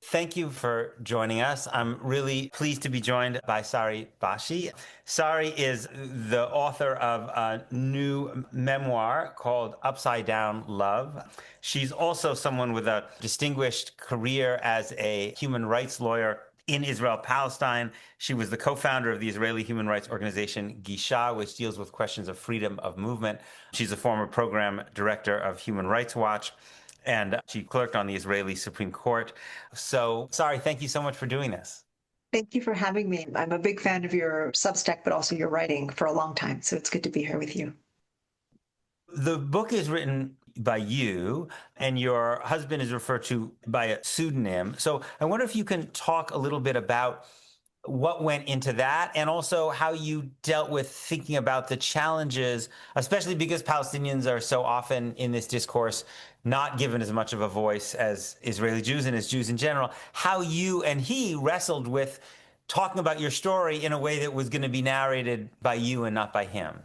Thank you for joining us. I'm really pleased to be joined by Sari Bashi. Sari is the author of a new memoir called Upside Down Love. She's also someone with a distinguished career as a human rights lawyer in Israel Palestine. She was the co-founder of the Israeli human rights organization Gisha, which deals with questions of freedom of movement. She's a former program director of Human Rights Watch, and she clerked on the Israeli Supreme Court. So, Sari, thank you so much for doing this. Thank you for having me. I'm a big fan of your Substack, but also your writing for a long time. So it's good to be here with you. The book is written by you, and your husband is referred to by a pseudonym. So I wonder if you can talk a little bit about what went into that and also how you dealt with thinking about the challenges, especially because Palestinians are so often in this discourse not given as much of a voice as Israeli Jews and as Jews in general, how you and he wrestled with talking about your story in a way that was going to be narrated by you and not by him.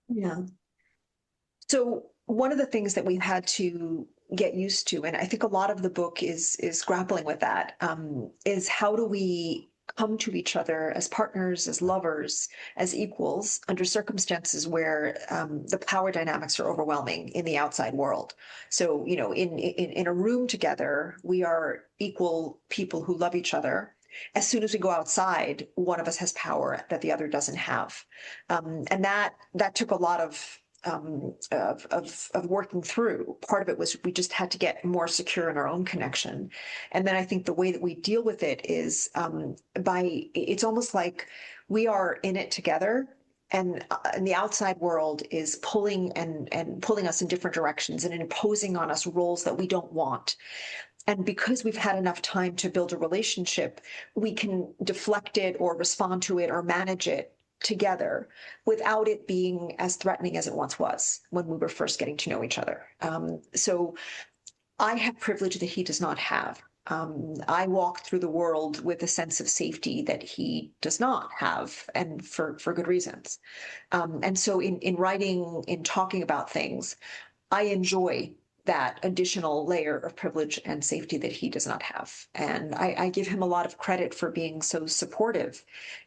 Yeah. So one of the things that we've had to get used to, and I think a lot of the book is grappling with that, is how do we come to each other as partners, as lovers, as equals under circumstances where the power dynamics are overwhelming in the outside world. So, in a room together, we are equal people who love each other. As soon as we go outside, one of us has power that the other doesn't have, and that took a lot of working through. Part of it was we just had to get more secure in our own connection. And then I think the way that we deal with it is it's almost like we are in it together. And the outside world is pulling and pulling us in different directions and imposing on us roles that we don't want. And because we've had enough time to build a relationship, we can deflect it or respond to it or manage it together without it being as threatening as it once was when we were first getting to know each other. So I have privilege that he does not have. I walk through the world with a sense of safety that he does not have, and for good reasons. And so in writing, in talking about things, I enjoy that additional layer of privilege and safety that he does not have. And I give him a lot of credit for being so supportive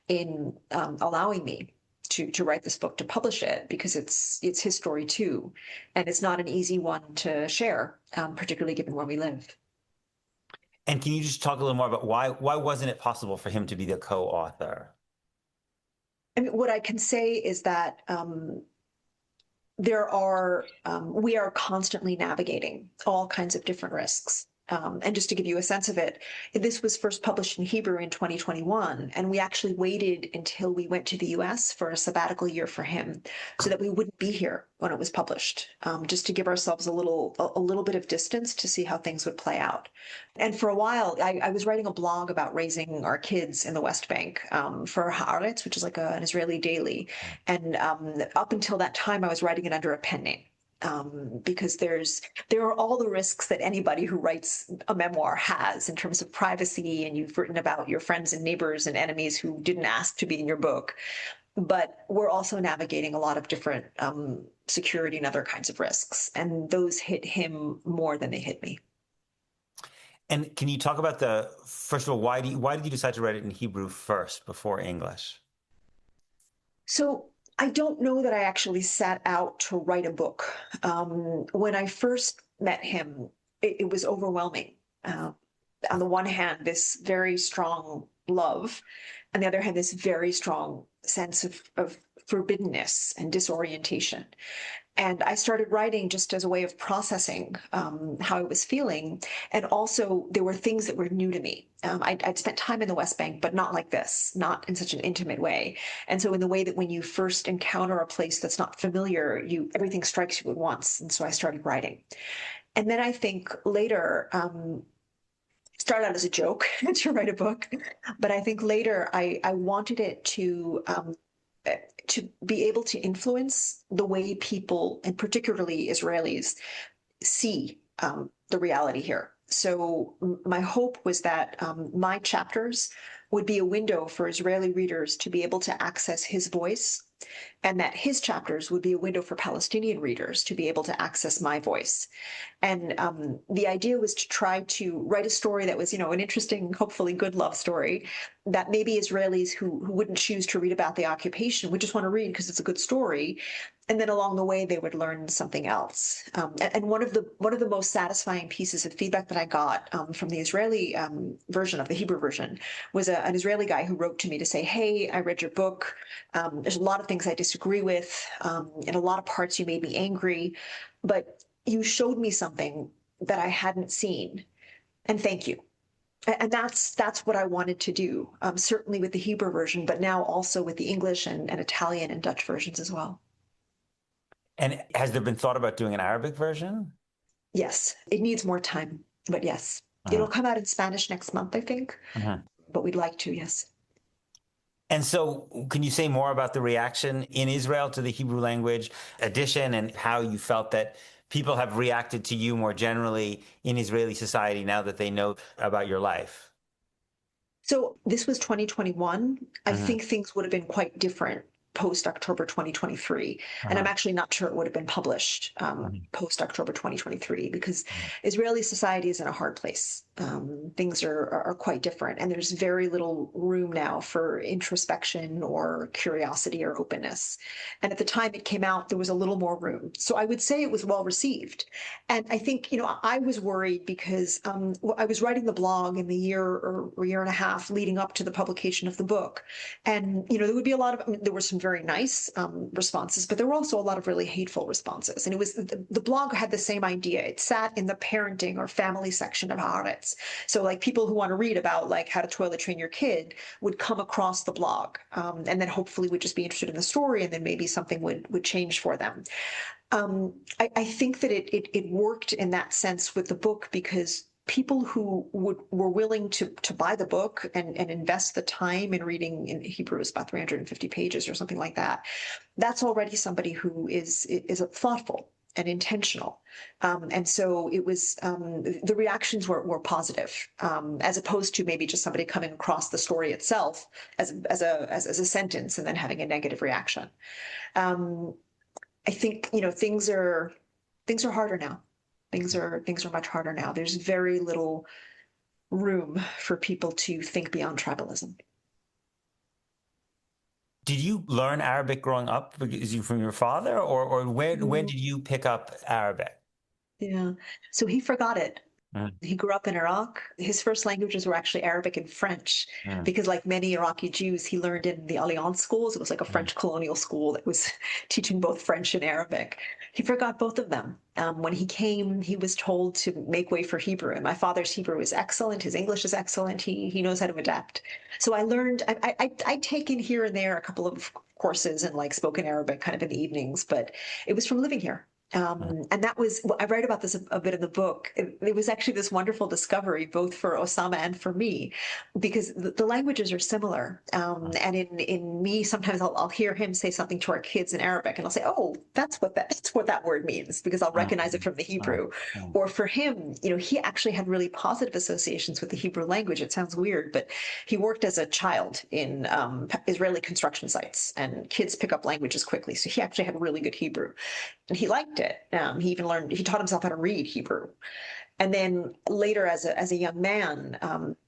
in allowing me to write this book, to publish it, because it's his story too. And it's not an easy one to share, particularly given where we live. And can you just talk a little more about why wasn't it possible for him to be the co-author? I mean, what I can say is that we are constantly navigating all kinds of different risks. And just to give you a sense of it, this was first published in Hebrew in 2021, and we actually waited until we went to the US for a sabbatical year for him so that we wouldn't be here when it was published, just to give ourselves a little bit of distance to see how things would play out. And for a while, I was writing a blog about raising our kids in the West Bank for Haaretz, which is like an Israeli daily. And up until that time, I was writing it under a pen name. Because there are all the risks that anybody who writes a memoir has in terms of privacy, and you've written about your friends and neighbors and enemies who didn't ask to be in your book. But we're also navigating a lot of different security and other kinds of risks, and those hit him more than they hit me. And can you talk about first of all, why did you decide to write it in Hebrew first before English? So I don't know that I actually set out to write a book. When I first met him, it was overwhelming. On the one hand, this very strong love, on the other hand, this very strong sense of forbiddenness and disorientation. And I started writing just as a way of processing how I was feeling. And also, there were things that were new to me. I'd spent time in the West Bank, but not like this, not in such an intimate way. And so, in the way that when you first encounter a place that's not familiar, everything strikes you at once. And so, I started writing. And then I think later, started out as a joke to write a book, but I think later I wanted it to be able to influence the way people, and particularly Israelis, see the reality here. So my hope was that my chapters would be a window for Israeli readers to be able to access his voice, and that his chapters would be a window for Palestinian readers to be able to access my voice. And the idea was to try to write a story that was, an interesting, hopefully good love story that maybe Israelis who wouldn't choose to read about the occupation would just want to read because it's a good story. And then along the way, they would learn something else. And one of the most satisfying pieces of feedback that I got from the Israeli version of the Hebrew version was an Israeli guy who wrote to me to say, "Hey, I read your book. There's a lot of things I disagree with. In a lot of parts, you made me angry, but you showed me something that I hadn't seen, and thank you." And that's what I wanted to do, certainly with the Hebrew version, but now also with the English and Italian and Dutch versions as well. And has there been thought about doing an Arabic version? Yes, it needs more time, but yes. It'll come out in Spanish next month, I think, but we'd like to, yes. And so can you say more about the reaction in Israel to the Hebrew language edition and how you felt that people have reacted to you more generally in Israeli society now that they know about your life? So this was 2021. I think things would have been quite different post October 2023. And I'm actually not sure it would have been published post October 2023 because Israeli society is in a hard place. Things are quite different. And there's very little room now for introspection or curiosity or openness. And at the time it came out, there was a little more room. So I would say it was well received. And I think, I was worried because I was writing the blog in the year or year and a half leading up to the publication of the book. And, there would be a lot of, there were some very nice responses, but there were also a lot of really hateful responses. And it was, the blog had the same idea. It sat in the parenting or family section of Haaretz. So like people who want to read about like how to toilet train your kid would come across the blog and then hopefully would just be interested in the story and then maybe something would change for them. I think that it worked in that sense with the book because people who were willing to buy the book and invest the time in reading in Hebrew is about 350 pages or something like that. That's already somebody who is thoughtful and intentional. And so it was, the reactions were positive, as opposed to maybe just somebody coming across the story itself as a sentence and then having a negative reaction. I think, things are harder now. Things are much harder now. There's very little room for people to think beyond tribalism. Did you learn Arabic growing up from your father, or when did you pick up Arabic? Yeah. So he forgot it. He grew up in Iraq. His first languages were actually Arabic and French because like many Iraqi Jews, he learned in the Alliance schools. It was like a French colonial school that was teaching both French and Arabic. He forgot both of them. When he came, he was told to make way for Hebrew. And my father's Hebrew is excellent. His English is excellent. He knows how to adapt. So I learned, I'd taken here and there a couple of courses in like spoken Arabic kind of in the evenings, but it was from living here. And that was, I write about this a bit in the book. It was actually this wonderful discovery, both for Osama and for me, because the languages are similar. And in me, sometimes I'll hear him say something to our kids in Arabic, and I'll say, "Oh, that's what that word means," because I'll recognize it from the Hebrew. Or for him, he actually had really positive associations with the Hebrew language. It sounds weird, but he worked as a child in Israeli construction sites, and kids pick up languages quickly. So he actually had really good Hebrew. And he liked it. He taught himself how to read Hebrew. And then later, as a young man,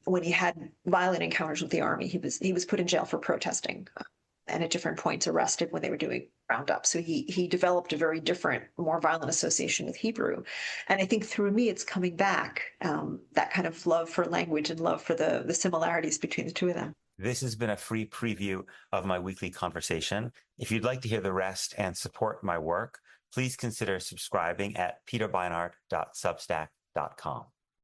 when he had violent encounters with the army, he was put in jail for protesting, and at different points arrested when they were doing roundup. So he developed a very different, more violent association with Hebrew. And I think through me, it's coming back, that kind of love for language and love for the similarities between the two of them. This has been a free preview of my weekly conversation. If you'd like to hear the rest and support my work, please consider subscribing at peterbeinart.substack.com.